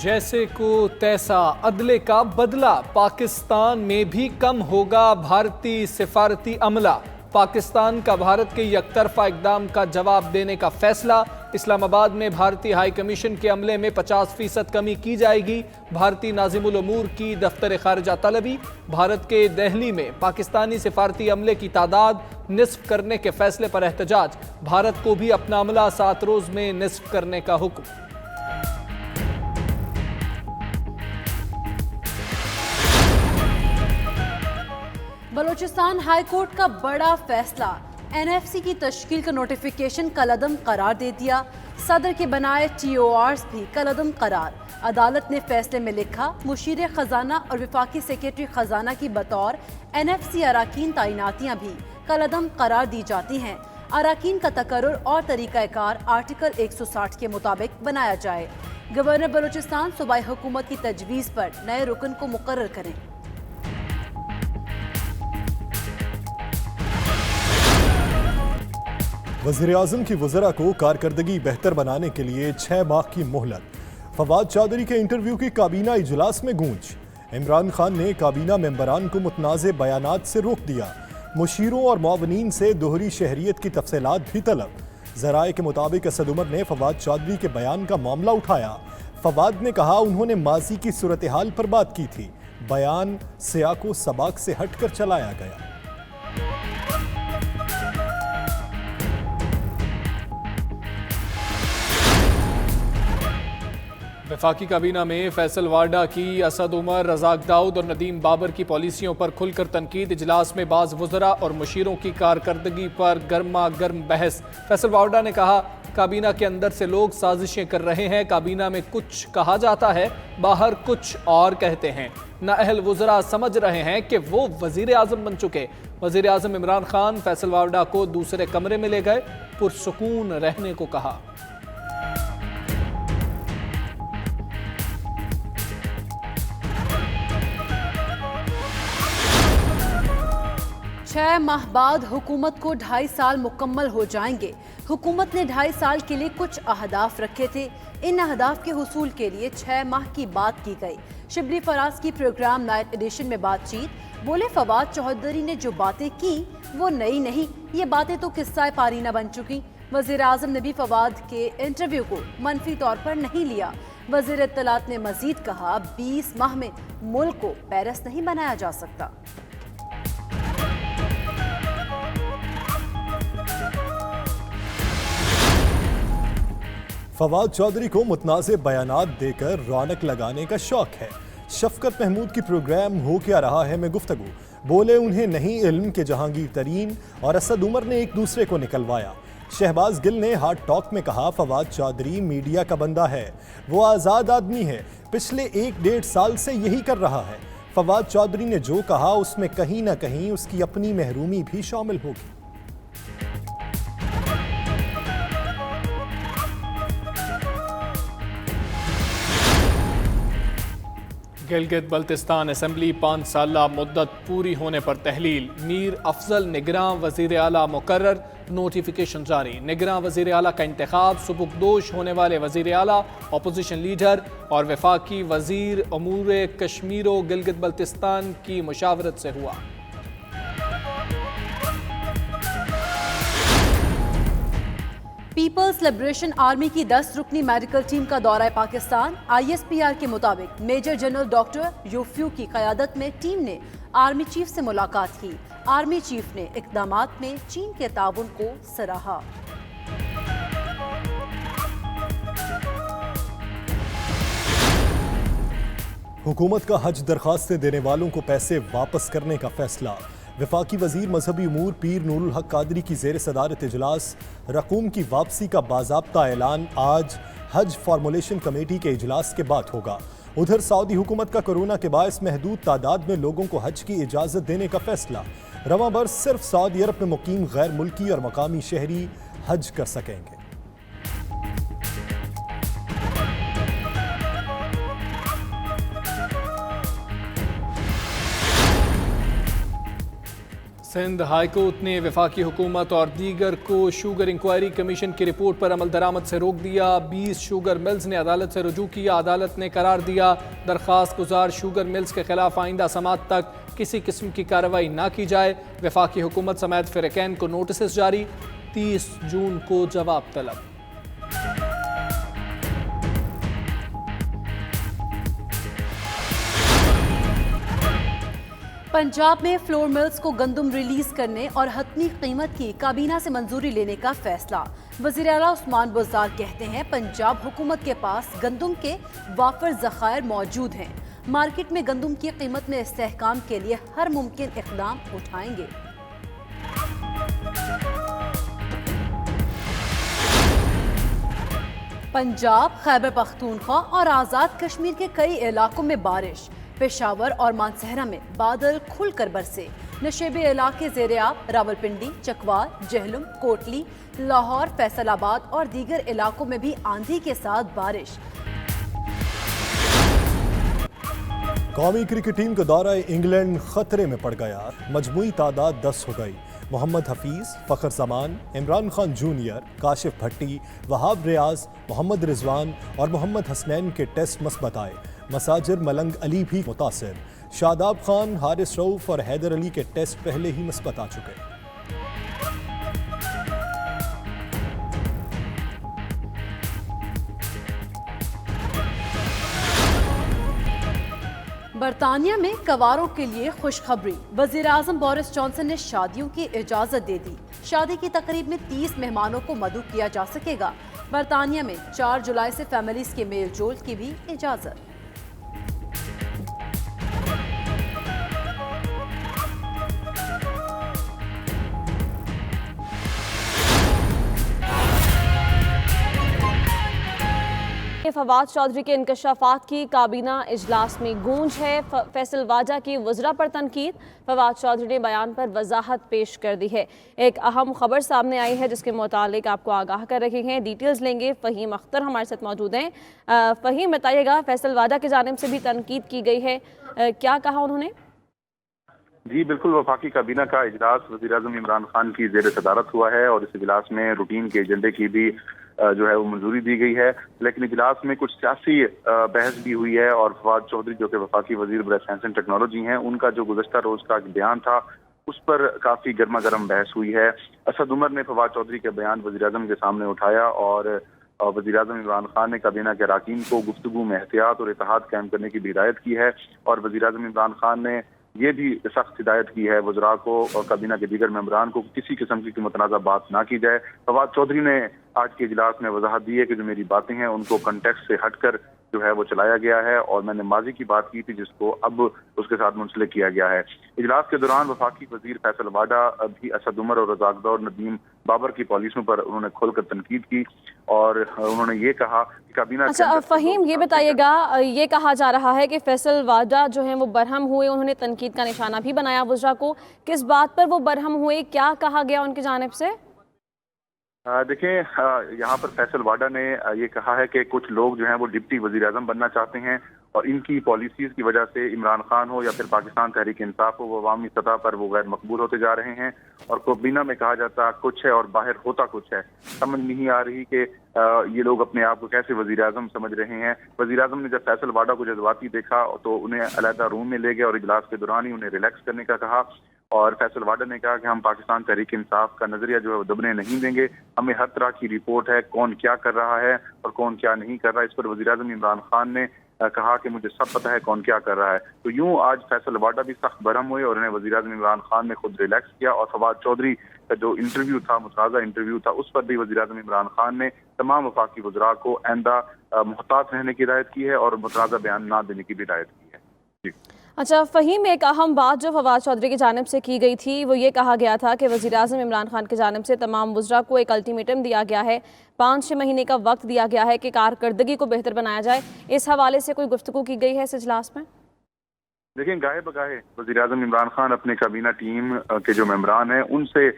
जैसे को तैसा अदले का बदला, पाकिस्तान में भी कम होगा भारतीय सिफारती अमला। पाकिस्तान का भारत के यकतरफा इकदाम का जवाब देने का फैसला। इस्लामाबाद में भारतीय हाई कमीशन के अमले में 50% कमी की जाएगी। भारतीय नाज़िमुल उमूर की दफ्तर खारिजा तलबी। भारत के दिल्ली में पाकिस्तानी सिफारती अमले की तादाद निस्फ करने के फैसले पर एहतजाज। भारत को भी अपना अमला 7 रोज में निस्फ करने का हुक्म। बलूचिस्तान हाई कोर्ट का बड़ा फैसला, एनएफसी की तश्कील का नोटिफिकेशन कलअदम करार दे दिया। सदर के बनाए टीओआर्स भी कलअदम करार। अदालत ने फैसले में लिखा, मुशीर खजाना और विफाकी सेक्रेटरी खजाना की बतौर एनएफसी अराकीन तैनातियां भी कलअदम करार दी जाती हैं। अराकीन का तकर्रुर और तरीक़ाकार आर्टिकल 160 के मुताबिक बनाया जाए। गवर्नर बलूचिस्तान सूबाई हुकूमत की तजवीज़ पर नए रुकन को मुकर्रर करें। वज़ीर-ए-आज़म की वज़रा को कारकर्दगी बेहतर बनाने के लिए 6 माह की मोहलत। फवाद चौधरी के इंटरव्यू की काबीना इजलास में गूंज। इमरान खान ने काबीना मेंबरान को मुतनाज़े बयानात से रोक दिया। मुशीरों और मुआवनीन से दोहरी शहरियत की तफसीलात भी तलब। ज़राए के मुताबिक असद उमर ने फवाद चौधरी के बयान का मामला उठाया। फवाद ने कहा उन्होंने माजी की सूरत हाल पर बात की थी। बयान सियाको सबाक से हट कर चलाया गया। वफाकी काबीना में फैसल वाडा की असद उमर, रज़ाक दाऊद और नदीम बाबर की पॉलिसियों पर खुलकर तनकीद। इजलास में बाज़ वज़रा और मुशीरों की कारकर्दगी पर गर्मा गर्म बहस। फैसल वाडा ने कहा, काबीना के अंदर से लोग साजिशें कर रहे हैं। काबीना में कुछ कहा जाता है, बाहर कुछ और कहते हैं। नाअहल वज़रा समझ रहे हैं कि वो वज़ीर आज़म बन चुके। वज़ीर आज़म इमरान खान फैसल वाडा को दूसरे कमरे में ले गए, पुरसुकून रहने को कहा। छह माह बाद हुकूमत को 2.5 साल मुकम्मल हो जाएंगे। हुकूमत ने 2.5 साल के लिए कुछ अहदाफ रखे थे। इन अहदाफ के हुसूल के लिए 6 माह की बात की गई। शिबली फराज की प्रोग्राम नाइट एडिशन में बातचीत। बोले, फवाद चौधरी ने जो बातें की वो नई नहीं, ये बातें तो किस्सा पारीना बन चुकी। वज़ीर आज़म ने भी फवाद के इंटरव्यू को मनफी तौर पर नहीं लिया। वज़ीर इत्तलात ने मजीद कहा, 20 माह में मुल्क को पेरिस नहीं बनाया जा सकता। फवाद चौधरी को मुतनाज़े बयानात देकर रौनक लगाने का शौक है। शफकत महमूद की प्रोग्राम हो क्या रहा है में गुफ्तगू। बोले, उन्हें नहीं इल्म के जहांगीर तरीन और असद उमर ने एक दूसरे को निकलवाया। शहबाज गिल ने हार्ट टॉक में कहा, फवाद चौधरी मीडिया का बंदा है, वो आज़ाद आदमी है, पिछले 1-1.5 साल से यही कर रहा है। फवाद चौधरी ने जो कहा उसमें कहीं ना कहीं उसकी अपनी महरूमी भी शामिल होगी। गिलगित बल्तिस्तान असेंबली 5 साला मुद्दत पूरी होने पर तहलील। मीर अफजल निगरां वज़ीर आला मुकर्रर, नोटिफिकेशन जारी। निगरां वज़ीर आला का इंतखाब सुबुकदोश होने वाले वज़ीर आला, अपोजिशन लीडर और वफाकी वज़ीर अमूर कश्मीर व गिलगित बल्तिस्तान की मुशावरत से हुआ। पीपल्स लिबरेशन आर्मी की 10 रुकनी मेडिकल टीम का दौरा पाकिस्तान। ISPR के मुताबिक मेजर जनरल डॉक्टर यूफ्यू की क़यादत में टीम ने आर्मी चीफ से मुलाकात की। आर्मी चीफ ने इक़दामात में चीन के ताउन को सराहा। हुकूमत का हज दरखास्तें देने वालों को पैसे वापस करने का फैसला। वफाकी वजीर मजहबी उमूर पीर नूरुल हक कादरी की ज़ेर सदारत इजलास। रकूम की वापसी का बाज़ाब्ता ऐलान आज हज फार्मूलेशन कमेटी के इजलास के बाद होगा। उधर सऊदी हुकूमत का कोरोना के बायस महदूद तादाद में लोगों को हज की इजाज़त देने का फैसला। रवां बरस सिर्फ सऊदी अरब में मुकीम गैर मुल्की और मकामी शहरी हज कर सकेंगे। सिंध हाई कोर्ट ने वफाकी हुकूमत और दीगर को शुगर इंक्वायरी कमीशन की रिपोर्ट पर अमल दरामद से रोक दिया। 20 शुगर मिल्स ने अदालत से रुजू किया। अदालत ने करार दिया दरख्वास्त गुजार शुगर मिल्स के खिलाफ आइंदा समात तक किसी किस्म की कार्रवाई ना की जाए। वफाकी हुकूमत समेत फ़रीक़ैन को नोटिस जारी, 30 जून को जवाब तलब। पंजाब में फ्लोर मिल्स को गंदम रिलीज करने और हतमी कीमत की काबीना से मंजूरी लेने का फैसला। वज़ीर आला उस्मान बुज़दार कहते हैं पंजाब हुकूमत के पास गंदम के वाफर ज़खायर मौजूद हैं। मार्केट में गंदम की कीमत में इस्तेहकाम के लिए हर मुमकिन इक़दाम उठाएंगे। पंजाब, खैबर पख्तूनख्वा और आज़ाद कश्मीर के कई इलाकों में बारिश। पेशावर और मानसहरा में बादल खुलकर बरसे। नशेबे इलाके ज़ेर-ए-आब रावलपिंडी, चकवाल, जहलुम, कोटली, लाहौर, फैसलाबाद और दीगर इलाकों में भी आंधी के साथ बारिश। कौमी क्रिकेट टीम का दौरा इंग्लैंड खतरे में पड़ गया। मजमूई तादाद 10 हो गई। मोहम्मद हफीज़, फ़खर ज़मान, इमरान खान जूनियर, काशिफ भट्टी, वहाब रियाज, मोहम्मद रिजवान और मोहम्मद हसनैन के टेस्ट मस्बत आए। मसाजिर मलंग अली भी मुतासिर। शादाब खान, हारिस रऊफ और हैदर अली के टेस्ट पहले ही मस्बत आ चुके। बरतानिया में कवारों के लिए खुशखबरी। वज़ीर आज़म बोरिस जॉनसन ने शादियों की इजाज़त दे दी। शादी की तकरीब में 30 मेहमानों को मदऊ किया जा सकेगा। बरतानिया में 4 जुलाई से फैमिलीज के मेल जोल की भी इजाज़त। फवाद चौधरी के इंकशाफात की काबीना इजलास में गूंज है। फैसल वाजा की वज़रा पर तनकीद। फवाद चौधरी ने बयान पर वजाहत पेश कर दी है। एक अहम खबर सामने आई है जिसके मुतालिक आपको आगाह कर रहे हैं। डिटेल्स लेंगे। फ़हीम अख्तर हमारे साथ मौजूद हैं। फ़हीम, बताइएगा, फैसल वाजा की जानिब से भी तनकीद की गई है, क्या कहा उन्होंने? जी बिल्कुल, वफाकी काबीना का इजलास वज़ीर-ए-आज़म इमरान खान की ज़ेर सदारत हुआ है और इस इजलास में रूटीन के एजेंडे की भी जो है वो मंजूरी दी गई है। लेकिन इजलास में कुछ सियासी बहस भी हुई है और फवाद चौधरी जो कि वफाकी वज़ीर बराए साइंस एंड टेक्नोलॉजी हैं, उनका जो गुज़श्ता रोज़ का बयान था उस पर काफ़ी गर्मा गर्म बहस हुई है। असद उमर ने फवाद चौधरी के बयान वज़ीर-ए-आज़म के सामने उठाया और वज़ीर-ए-आज़म इमरान खान ने काबीना के अरकान को गुफ्तगू में एहतियात और इत्तेहाद कायम करने की भी हिदायत की है और वज़ीर-ए-आज़म इमरान खान ने ये भी सख्त हिदायत की है वज़रा को और काबीना के दीगर मेंबरान को किसी किस्म की मुतनाज़ा बात ना की जाए। फवाद चौधरी ने आज के इजलास में वजाहत दी है कि जो मेरी बातें हैं उनको कंटेक्स्ट से हटकर जो है वो चलाया गया है और मैंने माजी की बात की थी जिसको अब उसके साथ मुंसलिक किया गया है। इजलास के दौरान वफाकी वजीर फैसल वाडा भी असद उमर और रज़ाक और नदीम बाबर की पॉलिसियों पर उन्होंने खोलकर तनकीद की और उन्होंने ये कहा कि काबीना। अच्छा फ़हीम, ये बताइएगा, ये कहा जा रहा है कि फैसल वाडा जो है वो बरहम हुए, उन्होंने तनकीद का निशाना भी बनाया वज़रा को। किस बात पर वो बरहम हुए, क्या कहा गया उनकी जानिब से? देखें, यहाँ पर फैसल वाडा ने ये कहा है कि कुछ लोग जो हैं वो डिप्टी वज़ीर आज़म बनना चाहते हैं और इनकी पॉलिसीज़ की वजह से इमरान खान हो या फिर पाकिस्तान तहरीक इंसाफ हो, वो अवामी सतह पर वो गैर मकबूल होते जा रहे हैं और काबीना में कहा जाता कुछ है और बाहर होता कुछ है। समझ नहीं आ रही कि ये लोग अपने आप को कैसे वज़ीर आज़म समझ रहे हैं। वज़ीर आज़म ने जब फैसल वाडा को जज्बाती देखा तो उन्हें अलहदा रूम में ले गया और इजलास के दौरान ही उन्हें रिलैक्स करने का कहा और फैसल वाडा ने कहा कि हम पाकिस्तान तहरीक इंसाफ का नजरिया जो है वो दबने नहीं देंगे। हमें हर तरह की रिपोर्ट है, कौन क्या कर रहा है और कौन क्या नहीं कर रहा है। इस पर वज़ीर आज़म इमरान खान ने कहा कि मुझे सब पता है कौन क्या कर रहा है। तो यूं आज फैसल वाडा भी सख्त बरहम हुए और उन्हें वज़ीर आज़म इमरान खान ने खुद रिलैक्स किया और फवाद चौधरी का जो इंटरव्यू था, मुतनाज़ा इंटरव्यू था, उस पर भी वज़ीर आज़म इमरान खान ने तमाम वफाकी वज़रा को आइंदा मुहतात रहने की हिदायत की है और मुतनाज़ा बयान ना देने की भी हिदायत की है। जी। अच्छा फ़हीम, एक अहम बात जो फवाद चौधरी की जानिब से की गई थी वो ये कहा गया था कि वज़ीर-ए-आज़म इमरान खान की जानिब से तमाम वज़रा को एक अल्टीमेटम दिया गया है, 5-6 महीने का वक्त दिया गया है कि कारकर्दगी को बेहतर बनाया जाए। इस हवाले से कोई गुफ्तगू की गई है इस इजलास में? देखिए, गाहे बगाहे वज़ीर-ए-आज़म इमरान खान अपने काबीना टीम के जो मेंबरान हैं उनसे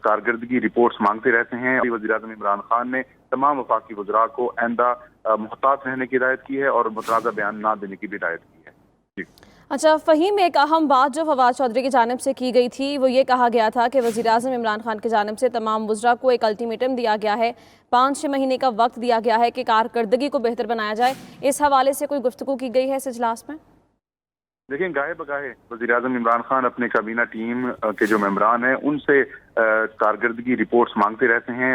कारकर्दगी रिपोर्ट्स मांगते रहते हैं। वज़ीर-ए-आज़म इमरान खान ने तमाम वफाकी वज़रा को आइंदा मुहतात रहने की हिदायत की है और मुतनाज़ा बयान ना देने की भी हिदायत की है। जी। अच्छा फहीम, एक अहम बात जो फवाद चौधरी की जानिब से की गई थी वो ये कहा गया था कि वज़ीर-ए-आज़म इमरान खान की जानिब से तमाम वज़रा को एक अल्टीमेटम दिया गया है, 5-6 महीने का वक्त दिया गया है कि कारकर्दगी को बेहतर बनाया जाए। इस हवाले से कोई गुफ्तगू की गई है इस इजलास में? देखिए, गाहे बगाहे वज़ीर-ए-आज़म इमरान खान अपने काबीना टीम के जो मेंबरान हैं उनसे कारकर्दगी रिपोर्ट्स मांगते रहते हैं